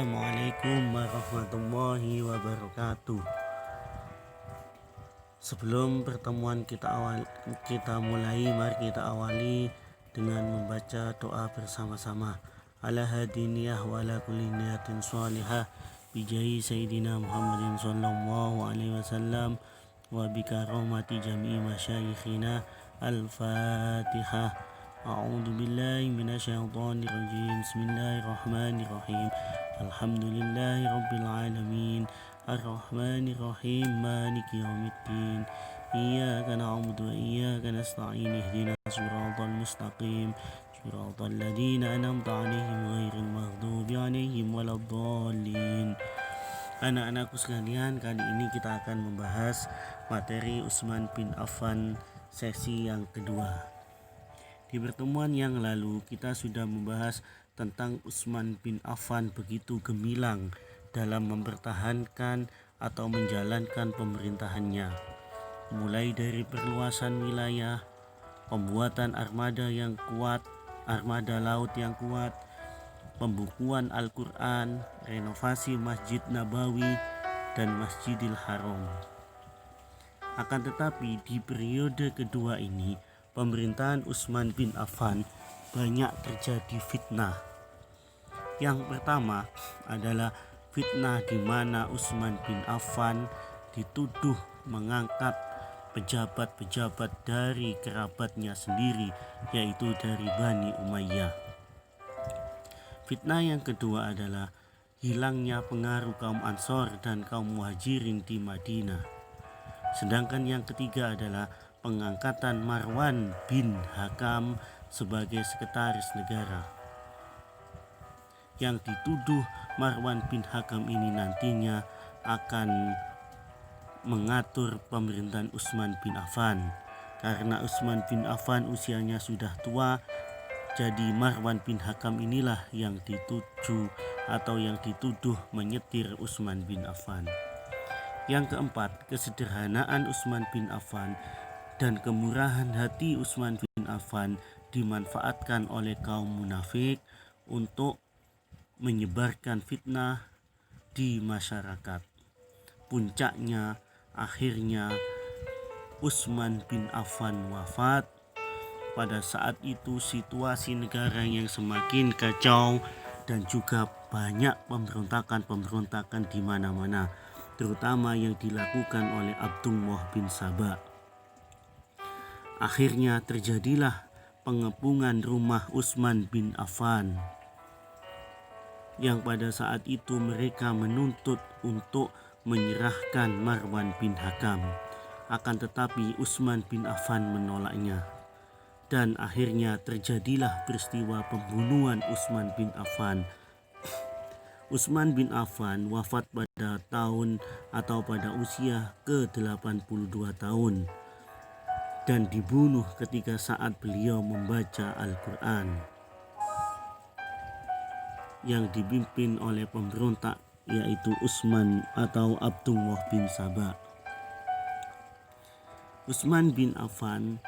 Assalamualaikum warahmatullahi wabarakatuh. Sebelum pertemuan kita mulai, mari kita awali dengan membaca doa bersama-sama. Ala hadiniyah wa ala kulli niyatin shalihah bijahi sayyidina Muhammadin sallallahu alaihi wasallam wa bikaromati jami'i masyayikhina. Al-Fatihah. A'udzu billahi minasyaitonir rajim. Bismillahirrahmanirrahim. Alhamdulillahi rabbil alamin. Ar-Rahmanir Rahim. Maliki yaumiddin. Iyyaka na'budu wa iyyaka nasta'in. Ihdinas siratal mustaqim. Siratal ladzina an'amta 'alaihim ghairil maghdubi 'alaihim waladdallin. Anak-anakku sekalian, kali ini kita akan membahas materi Utsman bin Affan sesi yang kedua. Di pertemuan yang lalu kita sudah membahas tentang Utsman bin Affan begitu gemilang dalam mempertahankan atau menjalankan pemerintahannya, mulai dari perluasan wilayah, pembuatan armada yang kuat, armada laut yang kuat, pembukuan Al-Quran, renovasi Masjid Nabawi dan Masjidil Haram. Akan tetapi di periode kedua ini, pemerintahan Utsman bin Affan banyak terjadi fitnah. Yang pertama adalah fitnah di mana Utsman bin Affan dituduh mengangkat pejabat-pejabat dari kerabatnya sendiri, yaitu dari Bani Umayyah. Fitnah yang kedua adalah hilangnya pengaruh kaum Ansor dan kaum Muhajirin di Madinah. Sedangkan yang ketiga adalah pengangkatan Marwan bin Hakam sebagai sekretaris negara. Yang dituduh Marwan bin Hakam ini nantinya akan mengatur pemerintahan Utsman bin Affan. Karena Utsman bin Affan usianya sudah tua, jadi Marwan bin Hakam inilah yang dituju atau yang dituduh menyetir Utsman bin Affan. Yang keempat, kesederhanaan Utsman bin Affan dan kemurahan hati Utsman bin Affan dimanfaatkan oleh kaum munafik untuk menyebarkan fitnah di masyarakat. Puncaknya, akhirnya Utsman bin Affan wafat. Pada saat itu situasi negara yang semakin kacau dan juga banyak pemberontakan di mana-mana, terutama yang dilakukan oleh Abdullah bin Sabah. Akhirnya terjadilah pengepungan rumah Utsman bin Affan, yang pada saat itu mereka menuntut untuk menyerahkan Marwan bin Hakam. Akan tetapi Utsman bin Affan menolaknya, dan akhirnya terjadilah peristiwa pembunuhan Utsman bin Affan. Utsman bin Affan wafat pada tahun atau pada usia ke-82 tahun dan dibunuh ketika saat beliau membaca Al-Quran yang dipimpin oleh pemberontak, yaitu Utsman atau Abdullah bin Sabah. Utsman bin Affan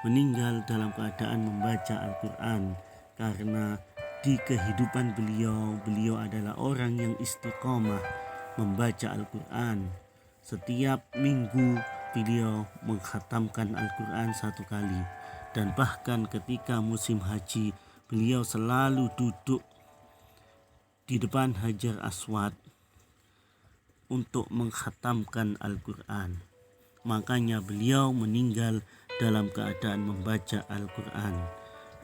meninggal dalam keadaan membaca Al-Quran karena di kehidupan beliau adalah orang yang istiqomah membaca Al-Quran. Setiap minggu beliau mengkhatamkan Al-Quran 1 kali, dan bahkan ketika musim haji beliau selalu duduk di depan Hajar Aswad untuk mengkhatamkan Al-Quran. Makanya beliau meninggal dalam keadaan membaca Al-Quran.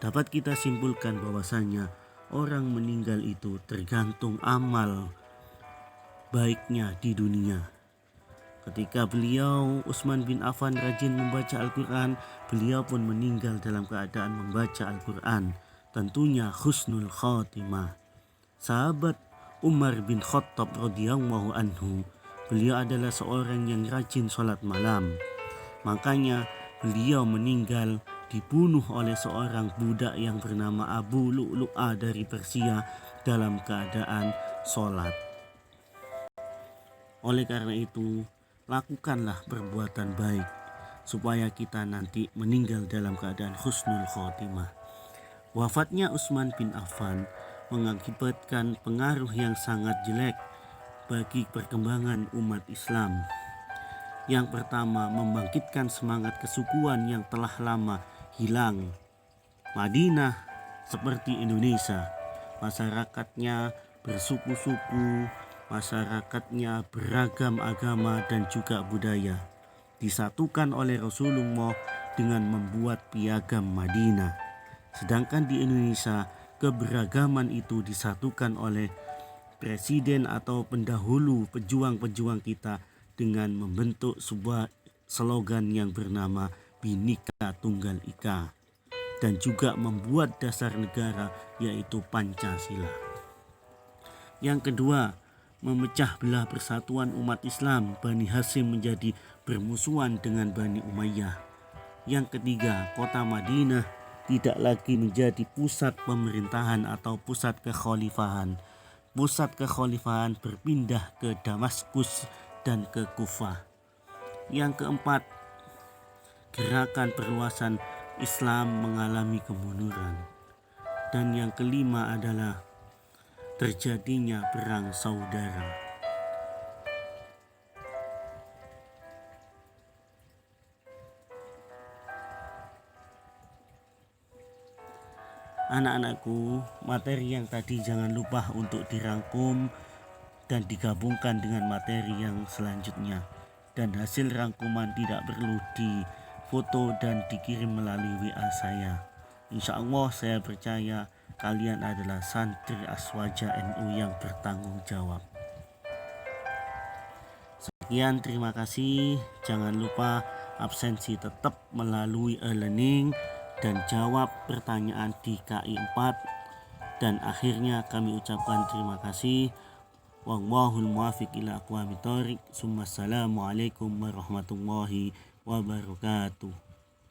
Dapat kita simpulkan bahwasanya orang meninggal itu tergantung amal baiknya di dunia. Ketika Utsman bin Affan rajin membaca Al-Quran, beliau pun meninggal dalam keadaan membaca Al-Quran. Tentunya husnul khotimah. Sahabat Umar bin Khattab radhiyallahu anhu, beliau adalah seorang yang rajin sholat malam. Makanya beliau meninggal dibunuh oleh seorang budak yang bernama Abu Lu'lu'ah dari Persia dalam keadaan sholat. Oleh karena itu, lakukanlah perbuatan baik supaya kita nanti meninggal dalam keadaan husnul khotimah. Wafatnya Utsman bin Affan mengakibatkan pengaruh yang sangat jelek bagi perkembangan umat Islam. Yang pertama, membangkitkan semangat kesukuan yang telah lama hilang. Madinah seperti Indonesia, masyarakatnya bersuku-suku, masyarakatnya beragam agama dan juga budaya, disatukan oleh Rasulullah dengan membuat piagam Madinah. Sedangkan di Indonesia, keberagaman itu disatukan oleh presiden atau pendahulu pejuang-pejuang kita dengan membentuk sebuah slogan yang bernama Bhinneka Tunggal Ika dan juga membuat dasar negara yaitu Pancasila. Yang kedua, memecah belah persatuan umat Islam. Bani Hasyim menjadi bermusuhan dengan Bani Umayyah. Yang ketiga, kota Madinah tidak lagi menjadi pusat pemerintahan atau pusat kekhalifahan. Pusat kekhalifahan berpindah ke Damaskus dan ke Kufah. Yang keempat, gerakan perluasan Islam mengalami kemunduran. Dan yang kelima adalah terjadinya perang saudara. Anak-anakku, materi yang tadi jangan lupa untuk dirangkum dan digabungkan dengan materi yang selanjutnya. Dan hasil rangkuman tidak perlu difoto dan dikirim melalui WA saya. Insya Allah saya percaya kalian adalah santri Aswaja NU yang bertanggung jawab. Sekian, terima kasih. Jangan lupa absensi tetap melalui e-learning dan jawab pertanyaan di KI 4. Dan akhirnya kami ucapkan terima kasih. Wallahul muwaffiq ila aqwamit thoriq. Assalamualaikum warahmatullahi wabarakatuh.